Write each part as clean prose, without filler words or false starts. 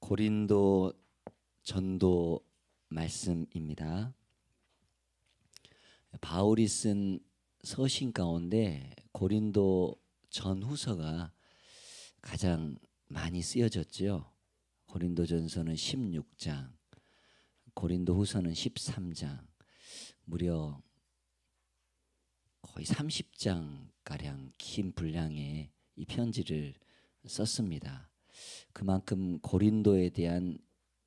고린도 전도 말씀입니다. 바울이 쓴 서신 가운데 고린도 전후서가 가장 많이 쓰여졌죠. 고린도전서는 16장, 고린도후서는 13장, 무려 거의 30장 가량 긴 분량의 이 편지를 썼습니다. 그만큼 고린도에 대한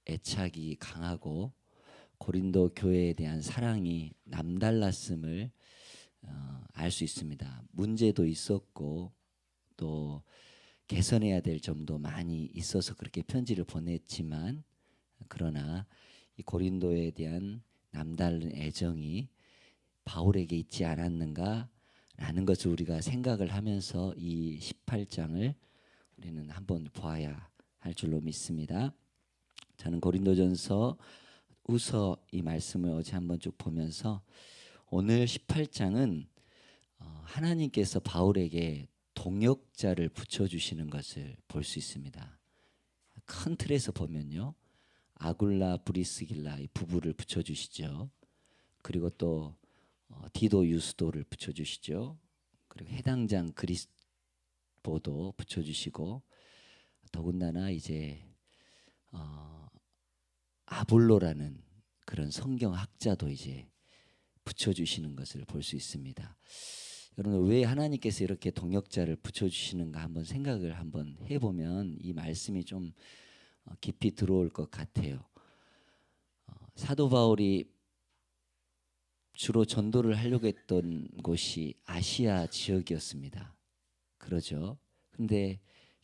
애착이 강하고 고린도 교회에 대한 사랑이 남달랐음을 알 수 있습니다. 문제도 있었고 또 개선해야 될 점도 많이 있어서 그렇게 편지를 보냈지만, 그러나 이 고린도에 대한 남다른 애정이 바울에게 있지 않았는가라는 것을 우리가 생각을 하면서 이 18장을 우리는 한번 보아야 할 줄로 믿습니다. 저는 고린도전서 후서 이 말씀을 어제 한번 쭉 보면서 오늘 18장은 하나님께서 바울에게 동역자를 붙여주시는 것을 볼 수 있습니다. 큰 틀에서 보면요, 아굴라 브리스길라 이 부부를 붙여주시죠. 그리고 또 디도 유스도를 붙여주시죠. 그리고 해당장 그리스도도 붙여주시고, 더군다나 이제 아볼로라는 그런 성경학자도 이제 붙여주시는 것을 볼 수 있습니다. 여러분, 왜 하나님께서 이렇게 동역자를 붙여주시는가 한번 생각을 한번 해보면 이 말씀이 좀 깊이 들어올 것 같아요. 사도 바울이 주로 전도를 하려고 했던 곳이 아시아 지역이었습니다. 그러죠. 근데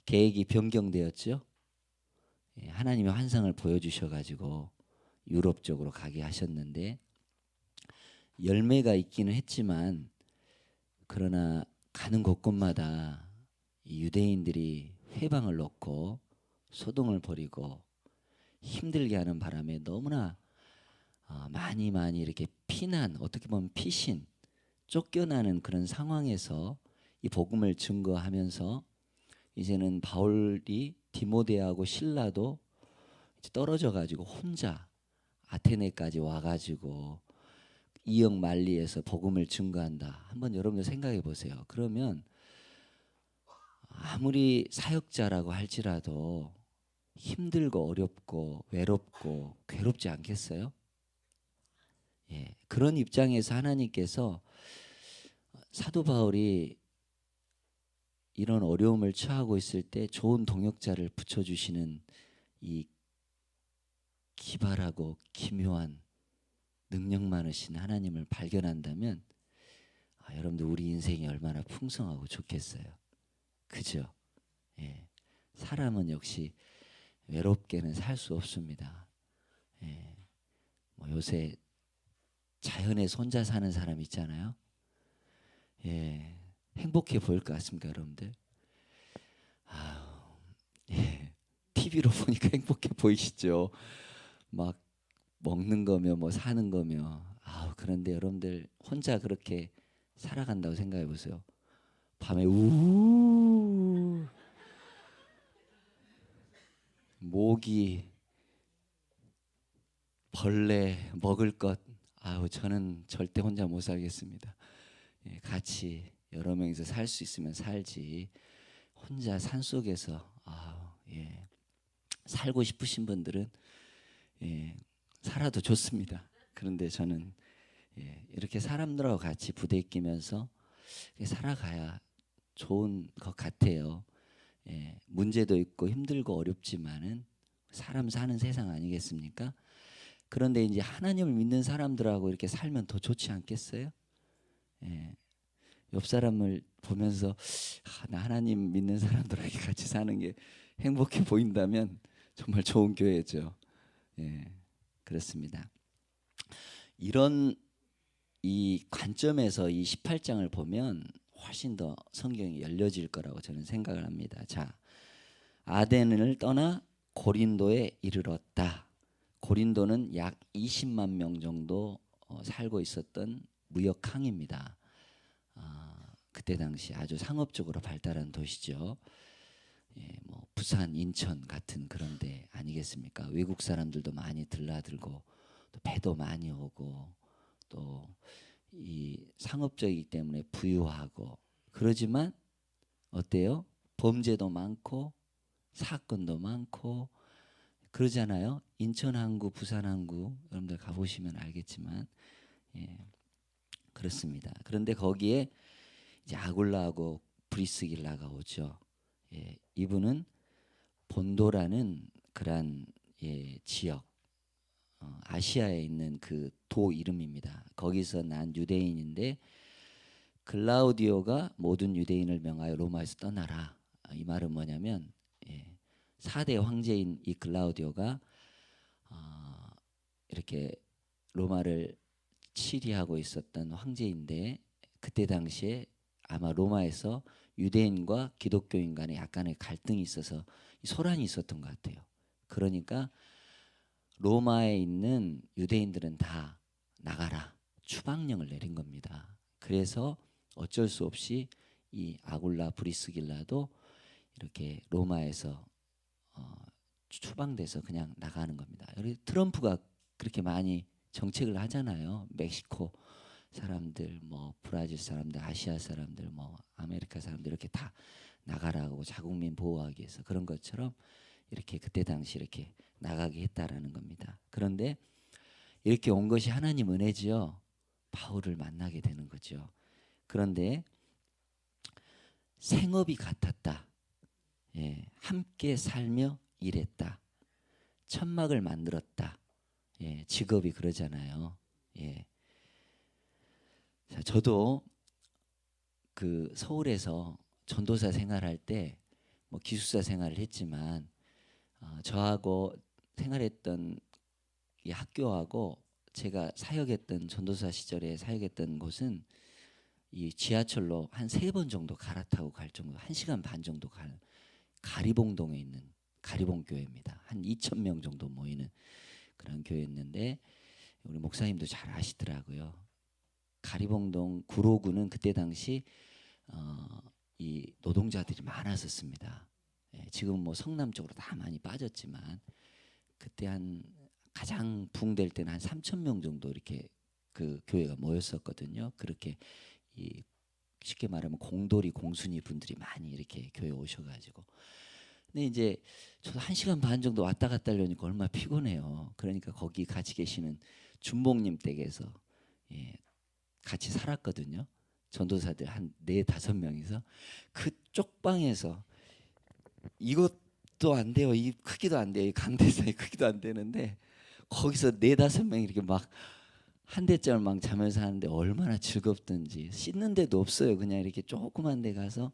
계획이 변경되었죠. 하나님의 환상을 보여주셔가지고 유럽 쪽으로 가게 하셨는데, 열매가 있기는 했지만 그러나 가는 곳곳마다 이 유대인들이 회방을 놓고 소동을 벌이고 힘들게 하는 바람에 너무나 많이 이렇게 피난, 어떻게 보면 피신, 쫓겨나는 그런 상황에서 이 복음을 증거하면서 이제는 바울이 디모데하고 실라도 이제 떨어져 가지고 혼자 아테네까지 와가지고 이역 만리에서 복음을 증거한다. 한번 여러분들 생각해 보세요. 그러면 아무리 사역자라고 할지라도 힘들고 어렵고 외롭고 괴롭지 않겠어요? 그런 입장에서 하나님께서 사도 바울이 이런 어려움을 처하고 있을 때 좋은 동역자를 붙여주시는 이 기발하고 기묘한 능력 많으신 하나님을 발견한다면, 여러분들 우리 인생이 얼마나 풍성하고 좋겠어요. 그죠? 사람은 역시 외롭게는 살 수 없습니다. 뭐 요새 자연에 혼자 사는 사람 있잖아요. 행복해 보일 것 같습니까, 여러분들? TV로 보니까 행복해 보이시죠? 막 먹는 거며 뭐 사는 거며. 그런데 여러분들 혼자 그렇게 살아간다고 생각해 보세요. 밤에 모기, 벌레, 먹을 것. 저는 절대 혼자 못 살겠습니다. 같이 여러 명이서 살 수 있으면 살지. 혼자 산속에서 살고 싶으신 분들은 살아도 좋습니다. 그런데 저는 이렇게 사람들하고 같이 부대에 끼면서 살아가야 좋은 것 같아요. 문제도 있고 힘들고 어렵지만은 사람 사는 세상 아니겠습니까? 그런데 이제 하나님을 믿는 사람들하고 이렇게 살면 더 좋지 않겠어요? 옆 사람을 보면서 나 하나님 믿는 사람들하고 같이 사는 게 행복해 보인다면 정말 좋은 교회죠. 그렇습니다. 이런 이 관점에서 이 18장을 보면 훨씬 더 성경이 열려질 거라고 저는 생각을 합니다. 자, 아덴을 떠나 고린도에 이르렀다. 고린도는 약 20만 명 정도 살고 있었던 무역항입니다. 그때 당시 아주 상업적으로 발달한 도시죠. 뭐 부산, 인천 같은 그런 데 아니겠습니까? 외국 사람들도 많이 들라들고 또 배도 많이 오고 또 이 상업적이기 때문에 부유하고 그러지만 어때요? 범죄도 많고 사건도 많고 그러잖아요. 인천 항구, 부산 항구 여러분들 가보시면 알겠지만 예, 그렇습니다. 그런데 거기에 이제 아굴라하고 브리스길라가 오죠. 예, 이분은 본도라는 그러한 지역 아시아에 있는 그 도 이름입니다. 거기서 난 유대인인데 글라우디오가 모든 유대인을 명하여 로마에서 떠나라. 이 말은 뭐냐면 4대 황제인 이 글라우디오가 이렇게 로마를 치리하고 있었던 황제인데 그때 당시에 아마 로마에서 유대인과 기독교인 간에 약간의 갈등이 있어서 소란이 있었던 것 같아요. 그러니까 로마에 있는 유대인들은 다 나가라 추방령을 내린 겁니다. 그래서 어쩔 수 없이 이 아굴라 브리스길라도 이렇게 로마에서 추방돼서 그냥 나가는 겁니다. 트럼프가 그렇게 많이 정책을 하잖아요. 멕시코 사람들, 뭐 브라질 사람들, 아시아 사람들, 뭐 아메리카 사람들 이렇게 다 나가라고 자국민 보호하기 위해서 그런 것처럼 이렇게 그때 당시 이렇게 나가게 했다라는 겁니다. 그런데 이렇게 온 것이 하나님 은혜지요. 바울을 만나게 되는 거죠. 그런데 생업이 같았다. 함께 살며 일했다. 천막을 만들었다. 직업이 그러잖아요. 자, 저도 그 서울에서 전도사 생활할 때 뭐 기숙사 생활을 했지만 저하고 생활했던 이 학교하고 제가 사역했던 전도사 시절에 사역했던 곳은 이 지하철로 한 3번 정도 갈아타고 갈 정도 1시간 반 정도 갈 가리봉동에 있는 가리봉교회입니다. 한 2,000명 정도 모이는 그런 교회였는데 우리 목사님도 잘 아시더라고요. 가리봉동 구로구는 그때 당시 이 노동자들이 많았었습니다. 지금 뭐 성남 쪽으로 다 많이 빠졌지만 그때 한 가장 붕될 때는 한 3,000명 정도 이렇게 그 교회가 모였었거든요. 그렇게 이 쉽게 말하면 공돌이 공순이 분들이 많이 이렇게 교회 오셔가지고 근데 이제 저도 1시간 반 정도 왔다 갔다 하려니까 얼마나 피곤해요. 그러니까 거기 같이 계시는 준복님 댁에서 같이 살았거든요. 전도사들 한 4-5명이서 그 쪽방에서 이것도 안 돼요. 이 크기도 안 돼요. 이 강대상의 크기도 안 되는데 거기서 4-5명 이렇게 막 한 대짜리 막 자면서 하는데 얼마나 즐겁든지 씻는 데도 없어요. 그냥 이렇게 조그만 데 가서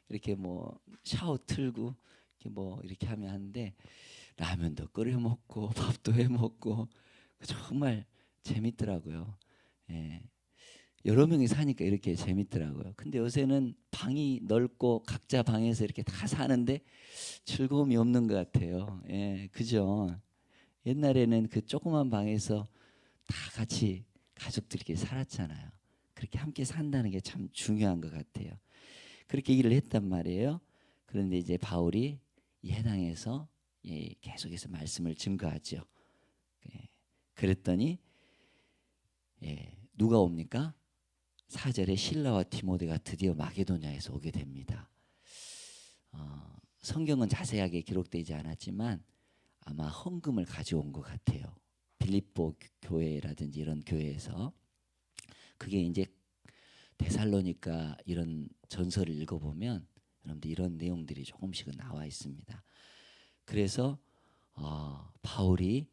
이렇게 뭐 샤워 틀고 이렇게 뭐 이렇게 하면 하는데 라면도 끓여 먹고 밥도 해 먹고 정말 재밌더라고요. 여러 명이 사니까 이렇게 재밌더라고요. 근데 요새는 방이 넓고 각자 방에서 이렇게 다 사는데 즐거움이 없는 것 같아요. 그죠? 옛날에는 그 조그만 방에서 다 같이 가족들끼리 살았잖아요. 그렇게 함께 산다는 게 참 중요한 것 같아요. 그렇게 일을 했단 말이에요. 그런데 이제 바울이 이 해당에서 계속해서 말씀을 증거하죠. 그랬더니 누가 옵니까? 4절에 실라와 디모데가 드디어 마게도냐에서 오게 됩니다. 성경은 자세하게 기록되지 않았지만 아마 헌금을 가져온 것 같아요. 빌립보 교회라든지 이런 교회에서 그게 이제 데살로니가 이런 전설을 읽어보면 여러분들 이런 내용들이 조금씩은 나와 있습니다. 그래서 바울이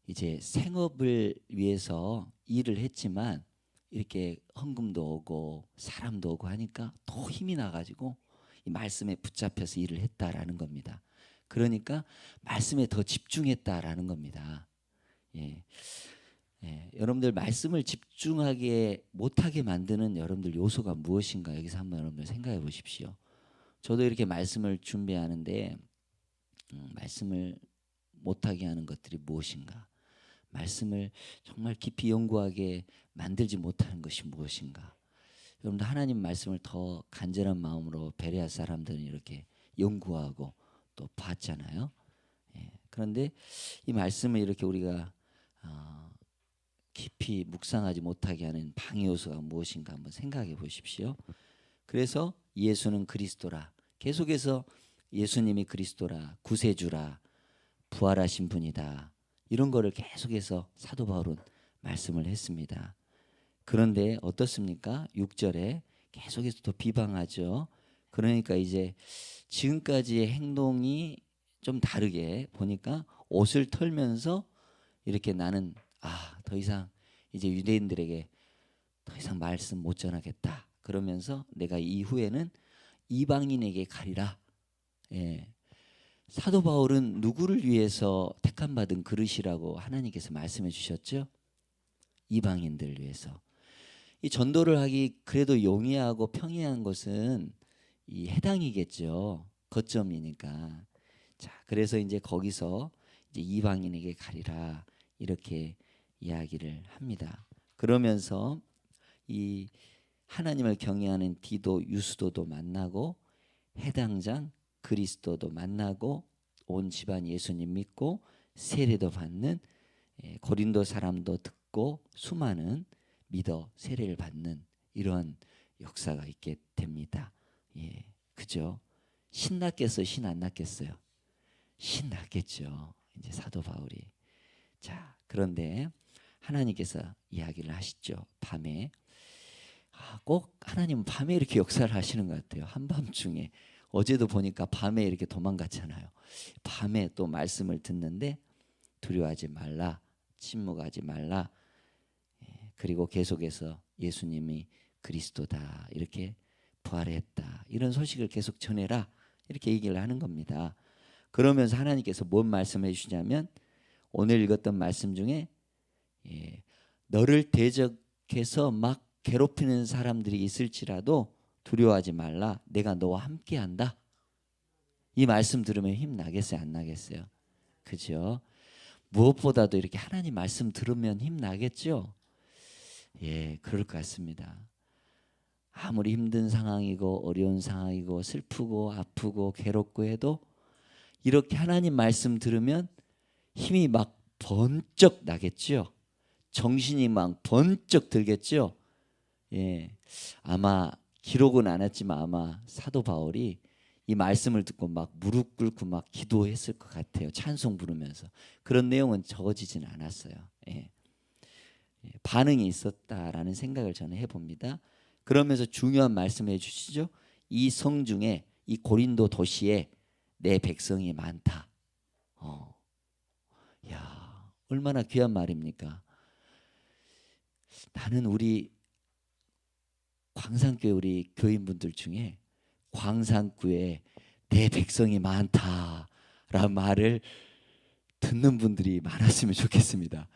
이제 생업을 위해서 일을 했지만 이렇게 헌금도 오고 사람도 오고 하니까 더 힘이 나가지고 이 말씀에 붙잡혀서 일을 했다라는 겁니다. 그러니까 말씀에 더 집중했다라는 겁니다. 여러분들 말씀을 집중하게 못하게 만드는 여러분들 요소가 무엇인가 여기서 한번 여러분들 생각해 보십시오. 저도 이렇게 말씀을 준비하는데 말씀을 못하게 하는 것들이 무엇인가? 말씀을 정말 깊이 연구하게 만들지 못하는 것이 무엇인가? 여러분들 하나님 말씀을 더 간절한 마음으로 베레아 사람들은 이렇게 연구하고 또 봤잖아요. 예. 그런데 이 말씀을 이렇게 우리가 깊이 묵상하지 못하게 하는 방해 요소가 무엇인가 한번 생각해 보십시오. 그래서 예수는 그리스도라. 계속해서 예수님이 그리스도라, 구세주라, 부활하신 분이다. 이런 거를 계속해서 사도 바울은 말씀을 했습니다. 그런데 어떻습니까? 6절에 계속해서 또 비방하죠. 그러니까 이제 지금까지의 행동이 좀 다르게 보니까 옷을 털면서 이렇게 나는 더 이상 이제 유대인들에게 더 이상 말씀 못 전하겠다. 그러면서 내가 이후에는 이방인에게 가리라. 예. 사도 바울은 누구를 위해서 택함 받은 그릇이라고 하나님께서 말씀해 주셨죠? 이방인들을 위해서. 이 전도를 하기 그래도 용이하고 평이한 것은 이 해당이겠죠. 거점이니까. 자, 그래서 이제 거기서 이제 이방인에게 가리라 이렇게 이야기를 합니다. 그러면서 이 하나님을 경외하는 디도 유스도도 만나고 해당장 그리스도도 만나고 온 집안 예수님 믿고 세례도 받는 고린도 사람도 듣고 수많은 믿어 세례를 받는 이런 역사가 있게 됩니다. 예, 그죠? 신났겠어요? 신 안 났겠어요? 신났겠죠. 이제 사도 바울이. 자, 그런데 하나님께서 이야기를 하시죠. 밤에 꼭 하나님은 밤에 이렇게 역사를 하시는 것 같아요. 한밤중에. 어제도 보니까 밤에 이렇게 도망갔잖아요. 밤에 또 말씀을 듣는데 두려워하지 말라, 침묵하지 말라. 그리고 계속해서 예수님이 그리스도다 이렇게 부활했다 이런 소식을 계속 전해라 이렇게 얘기를 하는 겁니다. 그러면서 하나님께서 뭔 말씀을 해주시냐면 오늘 읽었던 말씀 중에 너를 대적해서 막 괴롭히는 사람들이 있을지라도 두려워하지 말라. 내가 너와 함께한다. 이 말씀 들으면 힘 나겠어요? 안 나겠어요? 그죠? 무엇보다도 이렇게 하나님 말씀 들으면 힘 나겠죠? 예, 그럴 것 같습니다. 아무리 힘든 상황이고 어려운 상황이고 슬프고 아프고 괴롭고 해도 이렇게 하나님 말씀 들으면 힘이 막 번쩍 나겠죠? 정신이 막 번쩍 들겠죠? 예, 아마 기록은 안 했지만 아마 사도 바울이 이 말씀을 듣고 막 무릎 꿇고 막 기도했을 것 같아요. 찬송 부르면서. 그런 내용은 적어지지는 않았어요. 예. 반응이 있었다라는 생각을 저는 해봅니다. 그러면서 중요한 말씀을 해주시죠. 이 성 중에 이 고린도 도시에 내 백성이 많다. 야, 얼마나 귀한 말입니까? 나는 우리 광산교회 우리 교인분들 중에 광산구에 내 백성이 많다라는 말을 듣는 분들이 많았으면 좋겠습니다.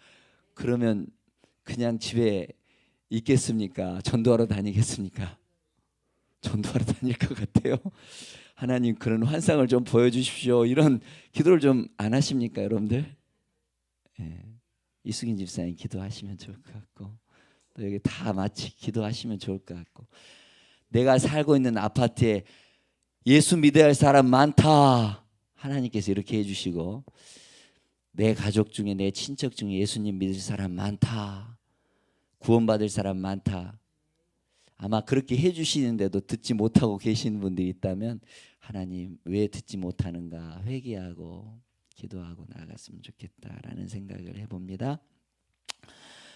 그러면 그냥 집에 있겠습니까? 전도하러 다니겠습니까? 전도하러 다닐 것 같아요. 하나님 그런 환상을 좀 보여주십시오. 이런 기도를 좀 안 하십니까, 여러분들? 예. 이수긴 집사님 기도하시면 좋을 것 같고 또 여기 다 같이 기도하시면 좋을 것 같고 내가 살고 있는 아파트에 예수 믿어야 할 사람 많다. 하나님께서 이렇게 해주시고 내 가족 중에 내 친척 중에 예수님 믿을 사람 많다. 구원받을 사람 많다. 아마 그렇게 해주시는데도 듣지 못하고 계시는 분들이 있다면 하나님 왜 듣지 못하는가 회개하고 기도하고 나아갔으면 좋겠다라는 생각을 해봅니다.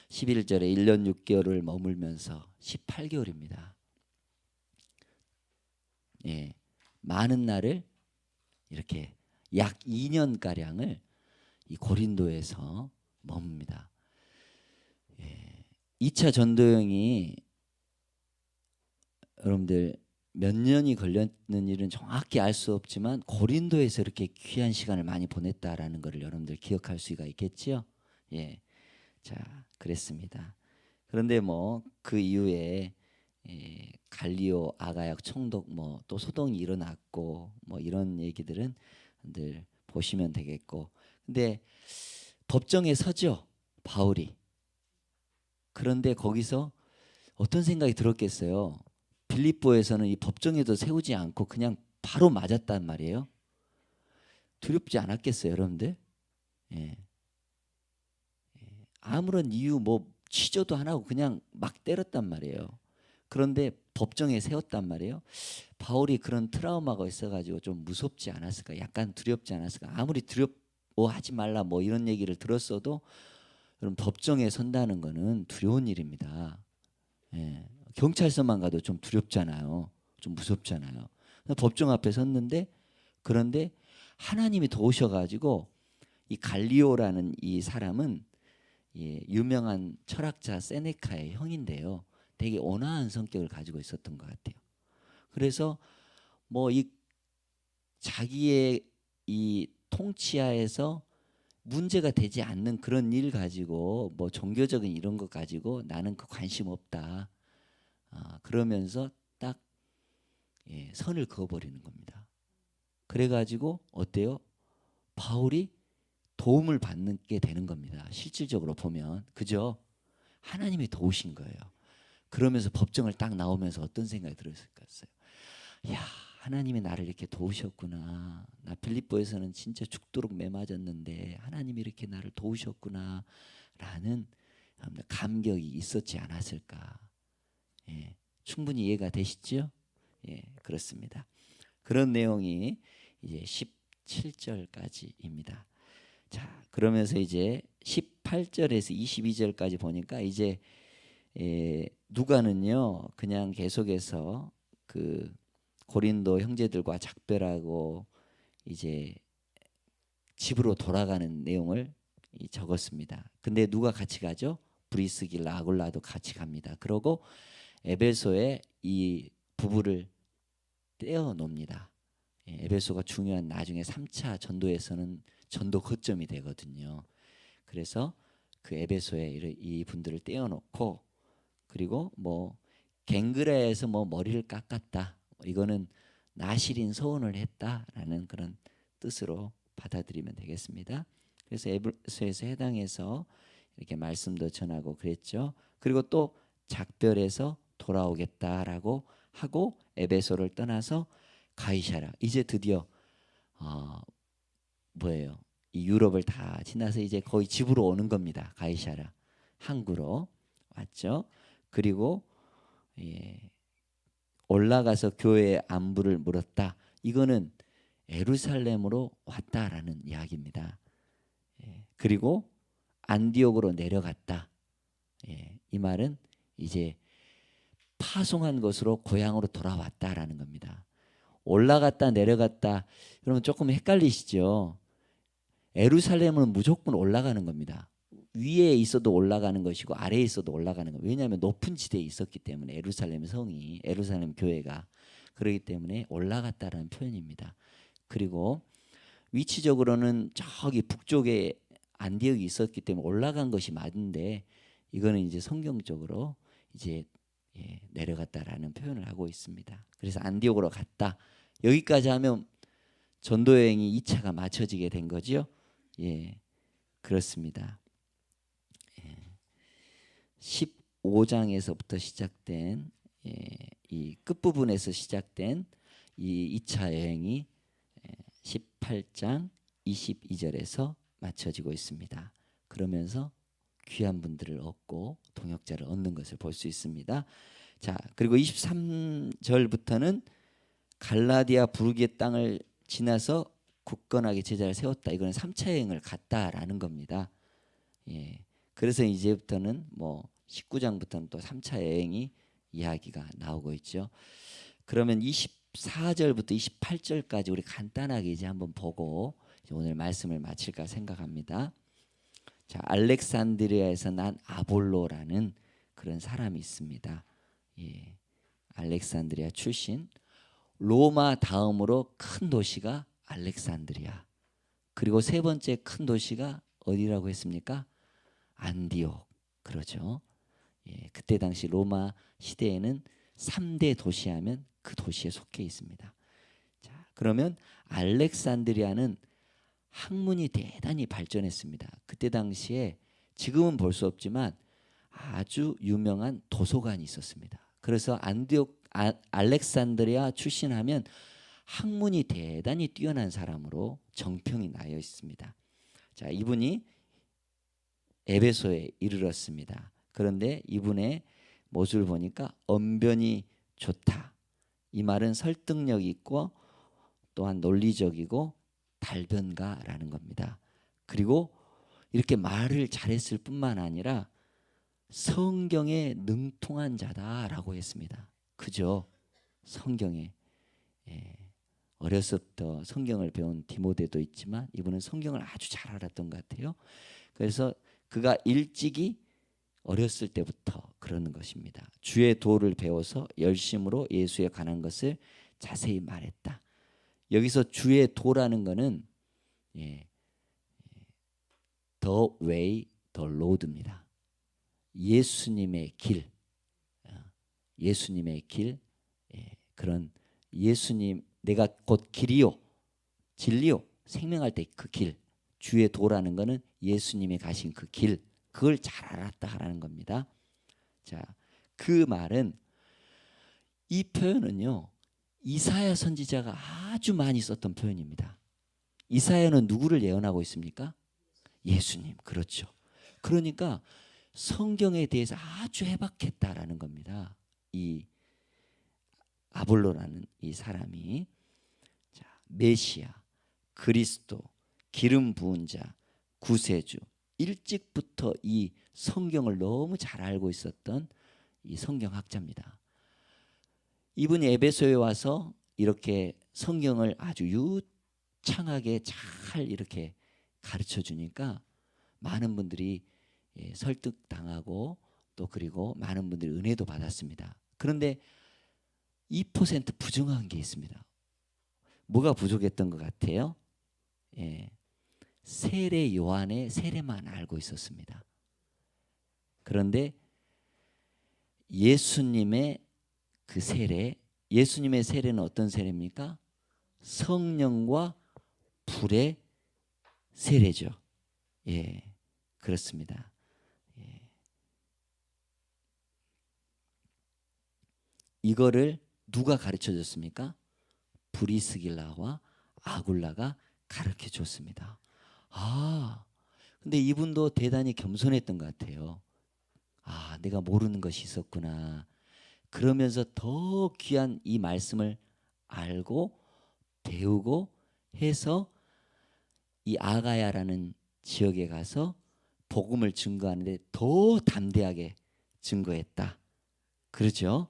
11절에 1년 6개월을 머물면서 18개월입니다. 예, 많은 날을 이렇게 약 2년가량을 이 고린도에서 머뭅니다. 예, 2차 전도여행이 여러분들 몇 년이 걸렸는 일은 정확히 알 수 없지만 고린도에서 이렇게 귀한 시간을 많이 보냈다라는 것을 여러분들 기억할 수가 있겠지요. 예, 자 그랬습니다. 그런데 뭐 그 이후에 갈리오 아가약 총독 뭐 또 소동이 일어났고 뭐 이런 얘기들은 늘 보시면 되겠고 근데 법정에 서죠 바울이. 그런데 거기서 어떤 생각이 들었겠어요. 빌립보에서는 이 법정에도 세우지 않고 그냥 바로 맞았단 말이에요. 두렵지 않았겠어요, 여러분들? 예. 아무런 이유 뭐 취조도 안 하고 그냥 막 때렸단 말이에요. 그런데 법정에 세웠단 말이에요. 바울이 그런 트라우마가 있어가지고 좀 무섭지 않았을까? 약간 두렵지 않았을까? 아무리 두렵워하지 말라 뭐 이런 얘기를 들었어도 그럼 법정에 선다는 거는 두려운 일입니다. 예. 경찰서만 가도 좀 두렵잖아요. 좀 무섭잖아요. 법정 앞에 섰는데 그런데 하나님이 도우셔가지고 이 갈리오라는 이 사람은 유명한 철학자 세네카의 형인데요. 되게 온화한 성격을 가지고 있었던 것 같아요. 그래서 뭐 이 자기의 이 통치하에서 문제가 되지 않는 그런 일 가지고 뭐 종교적인 이런 것 가지고 나는 그 관심 없다. 그러면서 딱 선을 그어버리는 겁니다. 그래가지고 어때요? 바울이 도움을 받는 게 되는 겁니다. 실질적으로 보면 그죠? 하나님이 도우신 거예요. 그러면서 법정을 딱 나오면서 어떤 생각이 들었을까요? 야, 하나님이 나를 이렇게 도우셨구나. 나 빌립보에서는 진짜 죽도록 매맞았는데 하나님이 이렇게 나를 도우셨구나 라는 감격이 있었지 않았을까. 예, 충분히 이해가 되시죠? 예, 그렇습니다. 그런 내용이 이제 17절까지입니다. 자, 그러면서 이제 18절에서 22절까지 보니까 이제 누가는요 그냥 계속해서 그 고린도 형제들과 작별하고 이제 집으로 돌아가는 내용을 적었습니다. 근데 누가 같이 가죠? 브리스길라 아굴라도 같이 갑니다. 그러고 에베소에 이 부부를 떼어 놓습니다. 에베소가 중요한 나중에 3차 전도에서는 전도 거점이 되거든요. 그래서 그 에베소에 이 분들을 떼어 놓고 그리고 뭐 갱그레에서 뭐 머리를 깎았다. 이거는 나실인 소원을 했다라는 그런 뜻으로 받아들이면 되겠습니다. 그래서 에베소에서 해당해서 이렇게 말씀도 전하고 그랬죠. 그리고 또 작별해서 돌아오겠다라고 하고 에베소를 떠나서 가이사랴. 이제 드디어 뭐예요? 이 유럽을 다 지나서 이제 거의 집으로 오는 겁니다. 가이사랴 항구로 왔죠. 그리고 올라가서 교회의 안부를 물었다. 이거는 예루살렘으로 왔다라는 이야기입니다. 그리고 안디옥으로 내려갔다. 이 말은 이제 파송한 것으로 고향으로 돌아왔다라는 겁니다. 올라갔다 내려갔다. 여러분 조금 헷갈리시죠? 예루살렘은 무조건 올라가는 겁니다. 위에 있어도 올라가는 것이고 아래에 있어도 올라가는 거예요. 왜냐하면 높은 지대에 있었기 때문에 예루살렘 성이 예루살렘 교회가 그렇기 때문에 올라갔다라는 표현입니다. 그리고 위치적으로는 저기 북쪽에 안디옥이 있었기 때문에 올라간 것이 맞는데 이거는 이제 성경적으로 이제 내려갔다라는 표현을 하고 있습니다. 그래서 안디옥으로 갔다. 여기까지 하면 전도 여행이 2차가 맞춰지게 된 거죠. 예, 그렇습니다. 15장에서부터 시작된 이 끝부분에서 시작된 이 2차 여행이 18장 22절에서 맞춰지고 있습니다. 그러면서 귀한 분들을 얻고 동역자를 얻는 것을 볼 수 있습니다. 자, 그리고 23절부터는 갈라디아 부르기의 땅을 지나서 굳건하게 제자를 세웠다. 이거는 3차 여행을 갔다라는 겁니다. 그래서 이제부터는 뭐 19장부터는 또 3차 여행이 이야기가 나오고 있죠. 그러면 24절부터 28절까지 우리 간단하게 이제 한번 보고 이제 오늘 말씀을 마칠까 생각합니다. 자, 알렉산드리아에서 난 아볼로라는 그런 사람이 있습니다. 알렉산드리아 출신. 로마 다음으로 큰 도시가 알렉산드리아. 그리고 세 번째 큰 도시가 어디라고 했습니까? 안디옥. 그러죠. 그때 당시 로마 시대에는 3대 도시하면 그 도시에 속해 있습니다. 자, 그러면 알렉산드리아는 학문이 대단히 발전했습니다. 그때 당시에 지금은 볼 수 없지만 아주 유명한 도서관이 있었습니다. 그래서 안디옥 알렉산드리아 출신하면 학문이 대단히 뛰어난 사람으로 정평이 나여 있습니다. 자, 이분이 에베소에 이르렀습니다. 그런데 이분의 모습을 보니까 언변이 좋다. 이 말은 설득력 있고 또한 논리적이고 달변가라는 겁니다. 그리고 이렇게 말을 잘했을 뿐만 아니라 성경에 능통한 자다라고 했습니다. 그죠? 성경에 어렸을 때 성경을 배운 디모데도 있지만 이분은 성경을 아주 잘 알았던 것 같아요. 그래서 그가 일찍이 어렸을 때부터 그러는 것입니다. 주의 도를 배워서 열심으로 예수에 관한 것을 자세히 말했다. 여기서 주의 도라는 것은 the way, the road입니다. 예수님의 길, 예수님의 길, 그런 예수님, 내가 곧 길이요, 진리요, 생명할 때 그 길, 주의 도라는 것은 예수님이 가신 그 길, 그걸 잘 알았다라는 겁니다. 자, 그 말은 이 표현은요, 이사야 선지자가 아주 많이 썼던 표현입니다. 이사야는 누구를 예언하고 있습니까? 예수님, 그렇죠. 그러니까 성경에 대해서 아주 해박했다라는 겁니다. 이 아볼로라는 이 사람이. 자, 메시아, 그리스도, 기름 부은 자, 구세주, 일찍부터 이 성경을 너무 잘 알고 있었던 이 성경학자입니다. 이분이 에베소에 와서 이렇게 성경을 아주 유창하게 잘 이렇게 가르쳐 주니까 많은 분들이 설득당하고 또 그리고 많은 분들이 은혜도 받았습니다. 그런데 2% 부정한 게 있습니다. 뭐가 부족했던 것 같아요? 세례 요한의 세례만 알고 있었습니다. 그런데 예수님의 그 세례, 예수님의 세례는 어떤 세례입니까? 성령과 불의 세례죠. 그렇습니다. 이거를 누가 가르쳐 줬습니까? 브리스길라와 아굴라가 가르쳐 줬습니다. 근데 이분도 대단히 겸손했던 것 같아요. 내가 모르는 것이 있었구나. 그러면서 더 귀한 이 말씀을 알고 배우고 해서 이 아가야라는 지역에 가서 복음을 증거하는데 더 담대하게 증거했다. 그렇죠?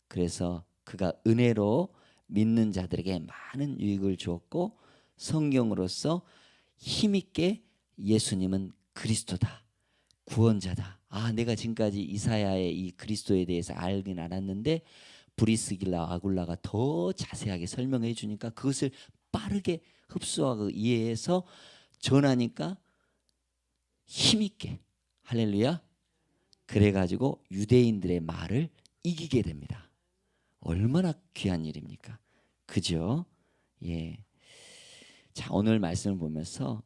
그래서 그가 은혜로 믿는 자들에게 많은 유익을 주었고 성경으로서 힘있게 예수님은 그리스도다, 구원자다. 내가 지금까지 이사야의 이 그리스도에 대해서 알긴 알았는데 브리스길라 아굴라가 더 자세하게 설명해 주니까 그것을 빠르게 흡수하고 이해해서 전하니까 힘있게, 할렐루야, 그래가지고 유대인들의 말을 이기게 됩니다. 얼마나 귀한 일입니까? 그죠? 자, 오늘 말씀을 보면서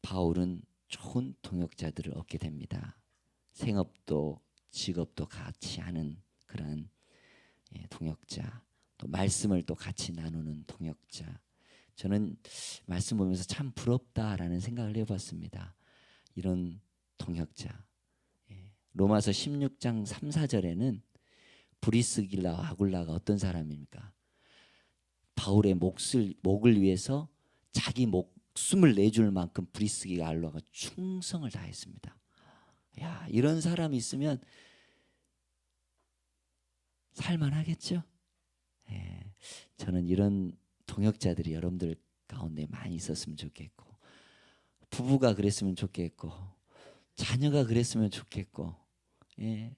바울은 좋은 동역자들을 얻게 됩니다. 생업도 직업도 같이 하는 그런 동역자, 또 말씀을 또 같이 나누는 동역자. 저는 말씀 보면서 참 부럽다라는 생각을 해봤습니다. 이런 동역자. 로마서 16장 3, 4절에는 브리스길라 아굴라가 어떤 사람입니까? 바울의 목을 위해서 자기 목숨을 내줄 만큼 브리스길라 아굴라가 충성을 다했습니다. 이런 사람이 있으면 살만하겠죠? 저는 이런 동역자들이 여러분들 가운데 많이 있었으면 좋겠고, 부부가 그랬으면 좋겠고, 자녀가 그랬으면 좋겠고,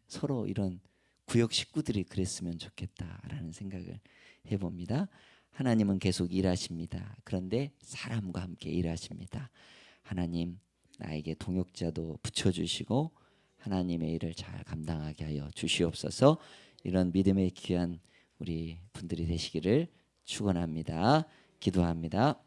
서로 이런 구역 식구들이 그랬으면 좋겠다라는 생각을 해봅니다. 하나님은 계속 일하십니다. 그런데 사람과 함께 일하십니다. 하나님, 나에게 동역자도 붙여주시고 하나님의 일을 잘 감당하게 하여 주시옵소서. 이런 믿음의 귀한 우리 분들이 되시기를 축원합니다. 기도합니다.